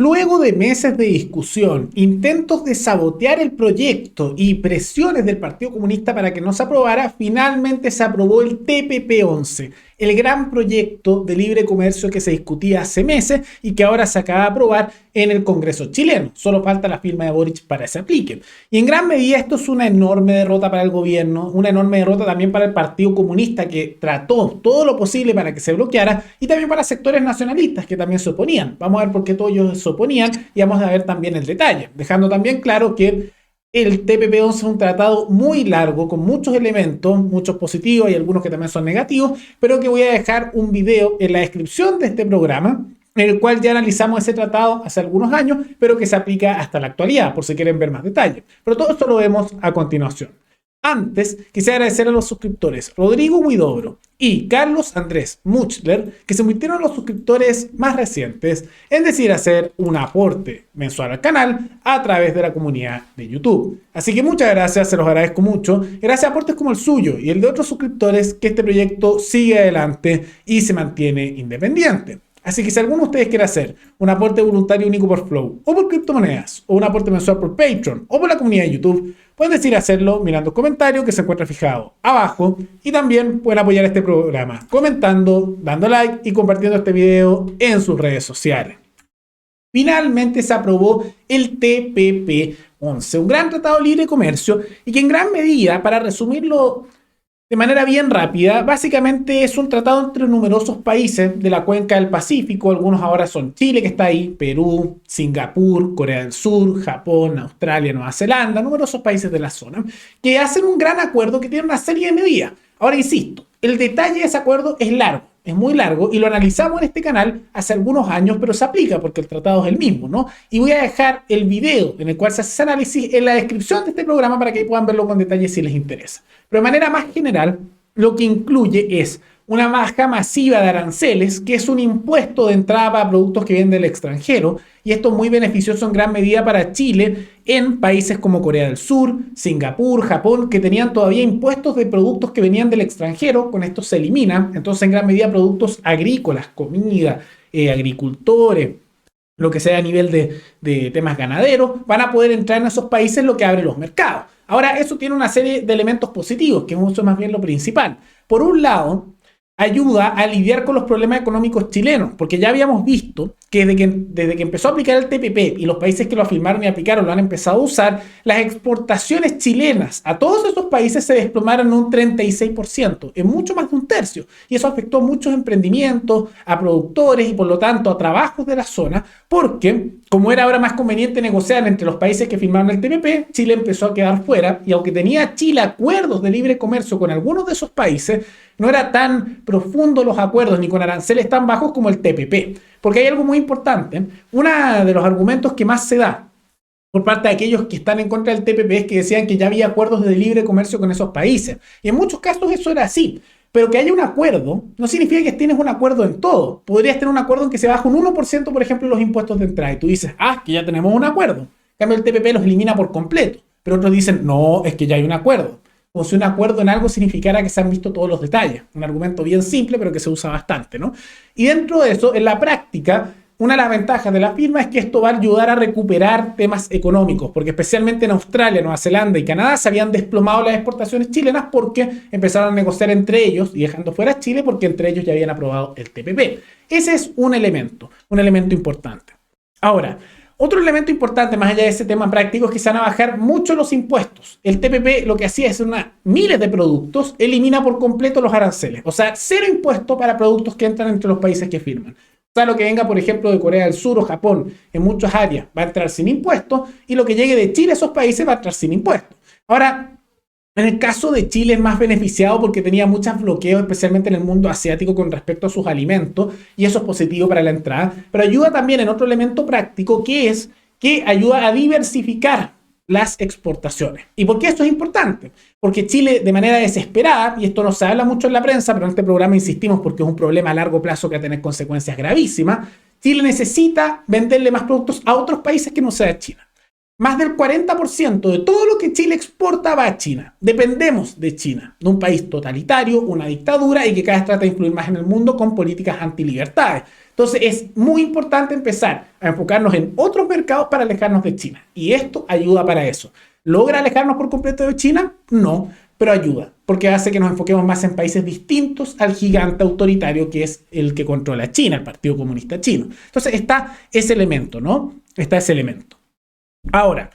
Luego de meses de discusión, intentos de sabotear el proyecto y presiones del Partido Comunista para que no se aprobara, finalmente se aprobó el TPP-11, el gran proyecto de libre comercio que se discutía hace meses y que ahora se acaba de aprobar en el Congreso chileno. Solo falta la firma de Boric para que se aplique. Y en gran medida esto es una enorme derrota para el gobierno, una enorme derrota también para el Partido Comunista, que trató todo lo posible para que se bloqueara, y también para sectores nacionalistas que también se oponían. Vamos a ver por qué todos ellos se oponían y vamos a ver también el detalle, dejando también claro que el TPP-11 es un tratado muy largo, con muchos elementos, muchos positivos y algunos que también son negativos, pero que voy a dejar un video en la descripción de este programa, en el cual ya analizamos ese tratado hace algunos años, pero que se aplica hasta la actualidad, por si quieren ver más detalles. Pero todo esto lo vemos a continuación. Antes, quisiera agradecer a los suscriptores Rodrigo Huidobro y Carlos Andrés Muchler, que se convirtieron en los suscriptores más recientes, es decir, hacer un aporte mensual al canal a través de la comunidad de YouTube. Así que muchas gracias, se los agradezco mucho. Gracias a aportes como el suyo y el de otros suscriptores, que este proyecto sigue adelante y se mantiene independiente. Así que si alguno de ustedes quiere hacer un aporte voluntario único por Flow, o por criptomonedas, o un aporte mensual por Patreon, o por la comunidad de YouTube, pueden decidir hacerlo mirando el comentario que se encuentra fijado abajo, y también pueden apoyar este programa comentando, dando like y compartiendo este video en sus redes sociales. Finalmente se aprobó el TPP-11, un gran tratado de libre comercio, y que en gran medida, para resumirlo de manera bien rápida, básicamente es un tratado entre numerosos países de la cuenca del Pacífico. Algunos ahora son Chile, que está ahí, Perú, Singapur, Corea del Sur, Japón, Australia, Nueva Zelanda, numerosos países de la zona, que hacen un gran acuerdo que tiene una serie de medidas. Ahora, insisto, el detalle de ese acuerdo es largo, es muy largo, y lo analizamos en este canal hace algunos años, pero se aplica porque el tratado es el mismo, ¿no? Y voy a dejar el video en el cual se hace ese análisis en la descripción de este programa para que puedan verlo con detalle si les interesa. Pero de manera más general, lo que incluye es una baja masiva de aranceles, que es un impuesto de entrada para productos que vienen del extranjero, y esto es muy beneficioso en gran medida para Chile en países como Corea del Sur, Singapur, Japón, que tenían todavía impuestos de productos que venían del extranjero. Con esto se eliminan, entonces en gran medida productos agrícolas, comida, agricultores, lo que sea a nivel de temas ganaderos, van a poder entrar en esos países, lo que abre los mercados. Ahora, eso tiene una serie de elementos positivos, que es más bien lo principal. Por un lado, ayuda a lidiar con los problemas económicos chilenos, porque ya habíamos visto que desde que empezó a aplicar el TPP y los países que lo afirmaron y aplicaron lo han empezado a usar, las exportaciones chilenas a todos esos países se desplomaron en un 36%, en mucho más de un tercio, y eso afectó a muchos emprendimientos, a productores y por lo tanto a trabajos de la zona, porque como era ahora más conveniente negociar entre los países que firmaron el TPP, Chile empezó a quedar fuera, y aunque tenía Chile acuerdos de libre comercio con algunos de esos países, no era tan profundo los acuerdos ni con aranceles tan bajos como el TPP. Porque hay algo muy importante. Uno de los argumentos que más se da por parte de aquellos que están en contra del TPP es que decían que ya había acuerdos de libre comercio con esos países. Y en muchos casos eso era así. Pero que haya un acuerdo no significa que tienes un acuerdo en todo. Podrías tener un acuerdo en que se baja un 1%, por ejemplo, los impuestos de entrada. Y tú dices, que ya tenemos un acuerdo. En cambio, el TPP los elimina por completo. Pero otros dicen, no, es que ya hay un acuerdo. Como si un acuerdo en algo significara que se han visto todos los detalles. Un argumento bien simple, pero que se usa bastante, ¿no? Y dentro de eso, en la práctica, una de las ventajas de la firma es que esto va a ayudar a recuperar temas económicos, porque especialmente en Australia, Nueva Zelanda y Canadá se habían desplomado las exportaciones chilenas porque empezaron a negociar entre ellos y dejando fuera a Chile porque entre ellos ya habían aprobado el TPP. Ese es un elemento importante. Ahora, otro elemento importante, más allá de ese tema práctico, es que se van a bajar mucho los impuestos. El TPP lo que hacía es miles de productos, elimina por completo los aranceles. O sea, cero impuesto para productos que entran entre los países que firman. O sea, lo que venga, por ejemplo, de Corea del Sur o Japón, en muchas áreas, va a entrar sin impuestos, y lo que llegue de Chile a esos países va a entrar sin impuestos. Ahora, en el caso de Chile es más beneficiado porque tenía muchos bloqueos, especialmente en el mundo asiático, con respecto a sus alimentos, y eso es positivo para la entrada, pero ayuda también en otro elemento práctico, que es que ayuda a diversificar las exportaciones. ¿Y por qué esto es importante? Porque Chile, de manera desesperada, y esto no se habla mucho en la prensa, pero en este programa insistimos porque es un problema a largo plazo que va a tener consecuencias gravísimas, Chile necesita venderle más productos a otros países que no sea China. más del 40% de todo lo que Chile exporta va a China. Dependemos de China, de un país totalitario, una dictadura y que cada vez trata de influir más en el mundo con políticas antilibertades. Entonces es muy importante empezar a enfocarnos en otros mercados para alejarnos de China. Y esto ayuda para eso. ¿Logra alejarnos por completo de China? No, pero ayuda, porque hace que nos enfoquemos más en países distintos al gigante autoritario que es el que controla China, el Partido Comunista Chino. Entonces está ese elemento, ¿no? Está ese elemento. Ahora,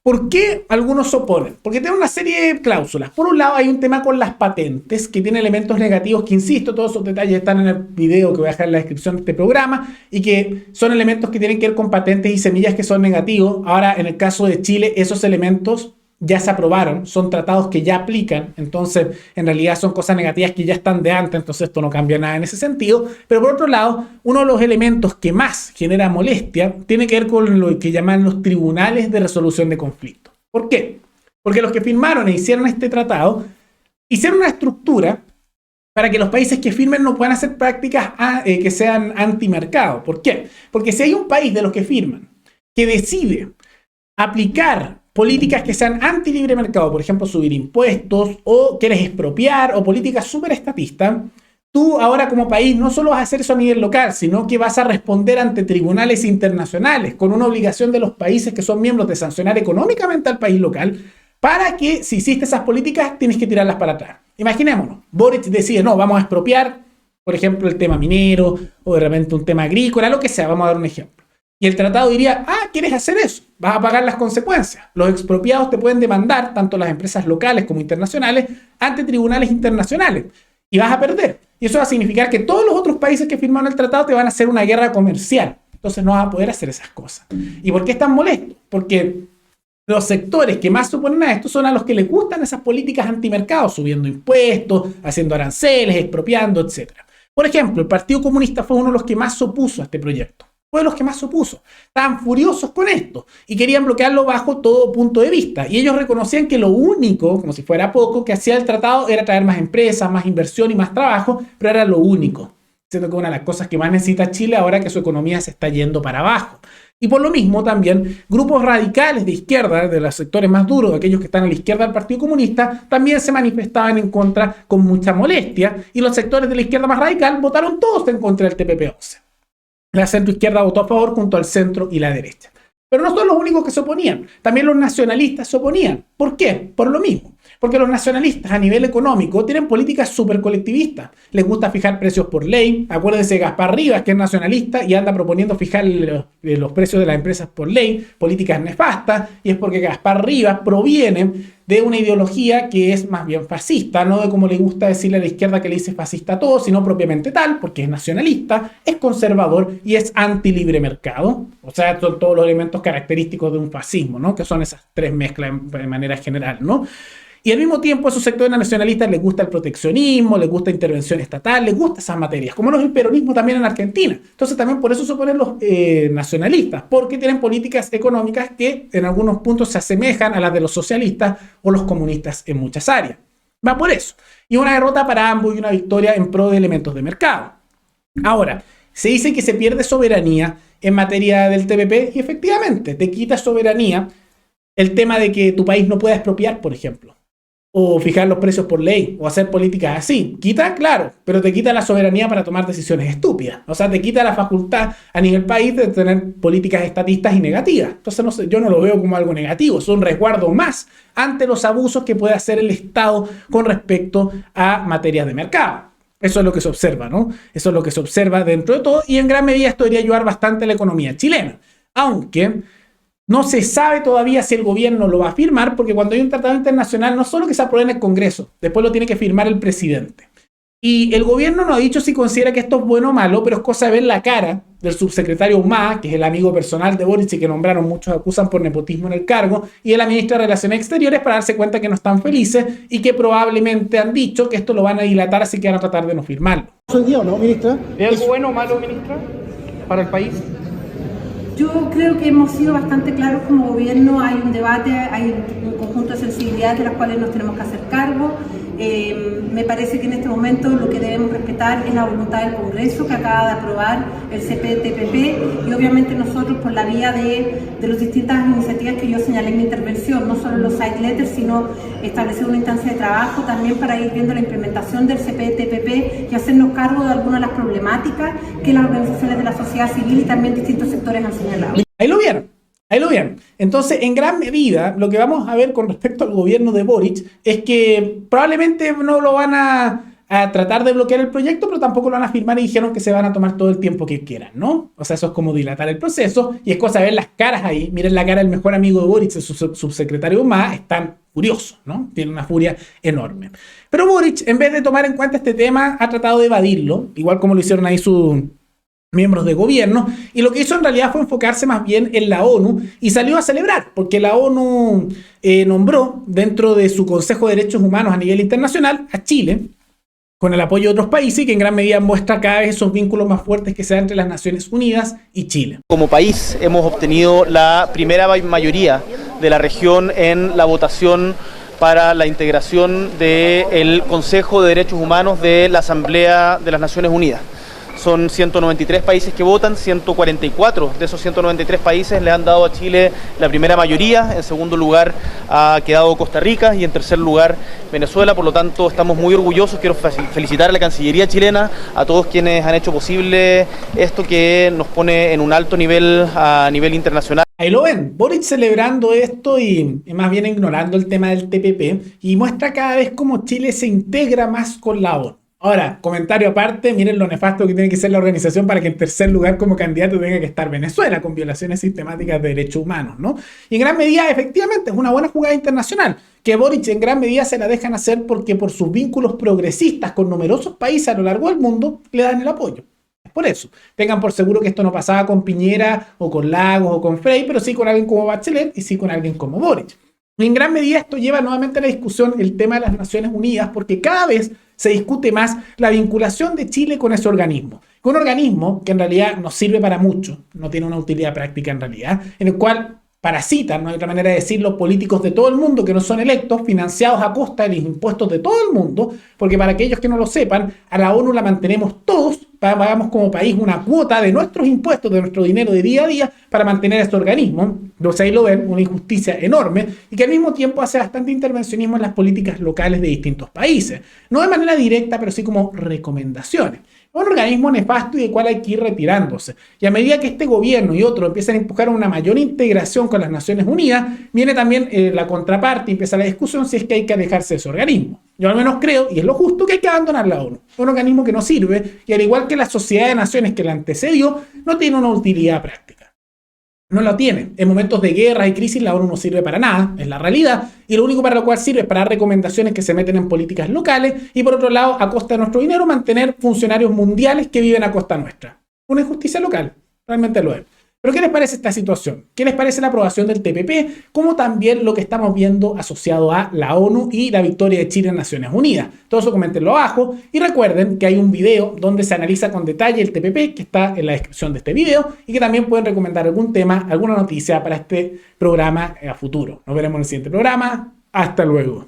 ¿por qué algunos se oponen? Porque tiene una serie de cláusulas. Por un lado hay un tema con las patentes que tiene elementos negativos que, insisto, todos esos detalles están en el video que voy a dejar en la descripción de este programa y que son elementos que tienen que ver con patentes y semillas que son negativos. Ahora, en el caso de Chile, esos elementos ya se aprobaron, son tratados que ya aplican, entonces en realidad son cosas negativas que ya están de antes, entonces esto no cambia nada en ese sentido. Pero por otro lado, uno de los elementos que más genera molestia tiene que ver con lo que llaman los tribunales de resolución de conflictos. ¿Por qué? Porque los que firmaron e hicieron este tratado hicieron una estructura para que los países que firmen no puedan hacer prácticas que sean antimercado. ¿Por qué? Porque si hay un país de los que firman que decide aplicar políticas que sean anti-libre mercado, por ejemplo, subir impuestos o quieres expropiar o políticas súper estatistas, tú ahora como país no solo vas a hacer eso a nivel local, sino que vas a responder ante tribunales internacionales con una obligación de los países que son miembros de sancionar económicamente al país local para que si hiciste esas políticas tienes que tirarlas para atrás. Imaginémonos, Boric decide, no, vamos a expropiar, por ejemplo, el tema minero o de repente un tema agrícola, lo que sea, vamos a dar un ejemplo. Y el tratado diría, ¿quieres hacer eso? Vas a pagar las consecuencias. Los expropiados te pueden demandar, tanto las empresas locales como internacionales, ante tribunales internacionales. Y vas a perder. Y eso va a significar que todos los otros países que firmaron el tratado te van a hacer una guerra comercial. Entonces no vas a poder hacer esas cosas. ¿Y por qué es tan molesto? Porque los sectores que más se oponen a esto son a los que les gustan esas políticas antimercado, subiendo impuestos, haciendo aranceles, expropiando, etc. Por ejemplo, el Partido Comunista fue uno de los que más se opuso a este proyecto. Fue de los que más se opuso. Estaban furiosos con esto y querían bloquearlo bajo todo punto de vista. Y ellos reconocían que lo único, como si fuera poco, que hacía el tratado era traer más empresas, más inversión y más trabajo, pero era lo único. Siendo que una de las cosas que más necesita Chile ahora que su economía se está yendo para abajo. Y por lo mismo también grupos radicales de izquierda, de los sectores más duros, de aquellos que están a la izquierda del Partido Comunista, también se manifestaban en contra con mucha molestia y los sectores de la izquierda más radical votaron todos en contra del TPP-11. La centroizquierda votó a favor junto al centro y la derecha. Pero no son los únicos que se oponían. También los nacionalistas se oponían. ¿Por qué? Por lo mismo. Porque los nacionalistas a nivel económico tienen políticas súper colectivistas. Les gusta fijar precios por ley. Acuérdense de Gaspar Rivas, que es nacionalista y anda proponiendo fijar los precios de las empresas por ley. Políticas nefastas. Y es porque Gaspar Rivas proviene de una ideología que es más bien fascista, no de como le gusta decirle a la izquierda que le dice fascista a todo, sino propiamente tal, porque es nacionalista, es conservador y es anti-libre mercado. O sea, son todos los elementos característicos de un fascismo, ¿no? Que son esas tres mezclas de manera general, ¿no? Y al mismo tiempo a esos sectores nacionalistas les gusta el proteccionismo, les gusta intervención estatal, les gusta esas materias, como no es el peronismo también en Argentina. Entonces también por eso se oponen los nacionalistas, porque tienen políticas económicas que en algunos puntos se asemejan a las de los socialistas o los comunistas en muchas áreas. Va por eso. Y una derrota para ambos y una victoria en pro de elementos de mercado. Ahora, se dice que se pierde soberanía en materia del TPP y efectivamente te quita soberanía el tema de que tu país no pueda expropiar, por ejemplo, o fijar los precios por ley, o hacer políticas así. Quita, claro, pero te quita la soberanía para tomar decisiones estúpidas. O sea, te quita la facultad a nivel país de tener políticas estatistas y negativas. Entonces, no sé, yo no lo veo como algo negativo, es un resguardo más ante los abusos que puede hacer el Estado con respecto a materias de mercado. Eso es lo que se observa, ¿no? Eso es lo que se observa dentro de todo, y en gran medida esto debería ayudar bastante a la economía chilena. Aunque no se sabe todavía si el gobierno lo va a firmar, porque cuando hay un tratado internacional no solo que se apruebe en el Congreso, después lo tiene que firmar el presidente. Y el gobierno no ha dicho si considera que esto es bueno o malo, pero es cosa de ver la cara del subsecretario Humá, que es el amigo personal de Boric y que nombraron, muchos acusan por nepotismo en el cargo, y de la ministra de Relaciones Exteriores para darse cuenta que no están felices y que probablemente han dicho que esto lo van a dilatar, así que van a tratar de no firmarlo. ¿Soy yo, no, ministra? ¿Es algo bueno o malo, ministra, para el país? Yo creo que hemos sido bastante claros como gobierno, hay un debate, hay un conjunto de sensibilidades de las cuales nos tenemos que hacer cargo. Me parece que en este momento lo que debemos respetar respetar es la voluntad del Congreso, que acaba de aprobar el CPTPP, y obviamente nosotros por la vía de las distintas iniciativas que yo señalé en mi intervención, no solo los side letters, sino establecer una instancia de trabajo también para ir viendo la implementación del CPTPP y hacernos cargo de algunas de las problemáticas que las organizaciones de la sociedad civil y también distintos sectores han señalado. Ahí lo vieron. Ahí lo vieron. Entonces, en gran medida, lo que vamos a ver con respecto al gobierno de Boric es que probablemente no lo van a tratar de bloquear el proyecto, pero tampoco lo van a firmar y dijeron que se van a tomar todo el tiempo que quieran, ¿no? O sea, eso es como dilatar el proceso y es cosa de ver las caras ahí. Miren la cara del mejor amigo de Boric, su subsecretario más, están furiosos, ¿no? Tienen una furia enorme. Pero Boric, en vez de tomar en cuenta este tema, ha tratado de evadirlo, igual como lo hicieron ahí sus miembros de gobierno, y lo que hizo en realidad fue enfocarse más bien en la ONU y salió a celebrar, porque la ONU nombró dentro de su Consejo de Derechos Humanos a nivel internacional a Chile, con el apoyo de otros países, y que en gran medida muestra cada vez esos vínculos más fuertes que se dan entre las Naciones Unidas y Chile. Como país hemos obtenido la primera mayoría de la región en la votación para la integración del Consejo de Derechos Humanos de la Asamblea de las Naciones Unidas. Son 193 países que votan, 144 de esos 193 países le han dado a Chile la primera mayoría, en segundo lugar ha quedado Costa Rica y en tercer lugar Venezuela, por lo tanto estamos muy orgullosos. Quiero felicitar a la Cancillería chilena, a todos quienes han hecho posible esto que nos pone en un alto nivel a nivel internacional. Ahí lo ven, Boric celebrando esto y más bien ignorando el tema del TPP, y muestra cada vez cómo Chile se integra más con la ONU. Ahora, comentario aparte, miren lo nefasto que tiene que ser la organización para que en tercer lugar como candidato tenga que estar Venezuela, con violaciones sistemáticas de derechos humanos, ¿no? Y en gran medida, efectivamente, es una buena jugada internacional, que Boric en gran medida se la dejan hacer porque por sus vínculos progresistas con numerosos países a lo largo del mundo le dan el apoyo. Es por eso. Tengan por seguro que esto no pasaba con Piñera o con Lagos o con Frei, pero sí con alguien como Bachelet y sí con alguien como Boric. Y en gran medida esto lleva nuevamente a la discusión el tema de las Naciones Unidas, porque cada vez se discute más la vinculación de Chile con ese organismo. Un organismo que en realidad no sirve para mucho, no tiene una utilidad práctica en realidad, en el cual parasitan, no hay otra manera de decirlo, políticos de todo el mundo que no son electos, financiados a costa de los impuestos de todo el mundo, porque para aquellos que no lo sepan, a la ONU la mantenemos todos, pagamos como país una cuota de nuestros impuestos, de nuestro dinero de día a día, para mantener este organismo. Entonces ahí lo ven, una injusticia enorme, y que al mismo tiempo hace bastante intervencionismo en las políticas locales de distintos países. No de manera directa, pero sí como recomendaciones. Es un organismo nefasto y del cual hay que ir retirándose. Y a medida que este gobierno y otros empiezan a empujar una mayor integración con las Naciones Unidas, viene también la contraparte y empieza la discusión si es que hay que alejarse de ese organismo. Yo al menos creo, y es lo justo, que hay que abandonar la ONU. Es un organismo que no sirve y al igual que la Sociedad de Naciones que la antecedió, no tiene una utilidad práctica. No lo tiene. En momentos de guerra y crisis la ONU no sirve para nada, es la realidad, y lo único para lo cual sirve es para dar recomendaciones que se meten en políticas locales y por otro lado, a costa de nuestro dinero, mantener funcionarios mundiales que viven a costa nuestra. Una injusticia local, realmente lo es. Pero ¿qué les parece esta situación? ¿Qué les parece la aprobación del TPP? Como también lo que estamos viendo asociado a la ONU y la victoria de Chile en Naciones Unidas. Todo eso coméntenlo abajo y recuerden que hay un video donde se analiza con detalle el TPP que está en la descripción de este video y que también pueden recomendar algún tema, alguna noticia para este programa a futuro. Nos veremos en el siguiente programa. Hasta luego.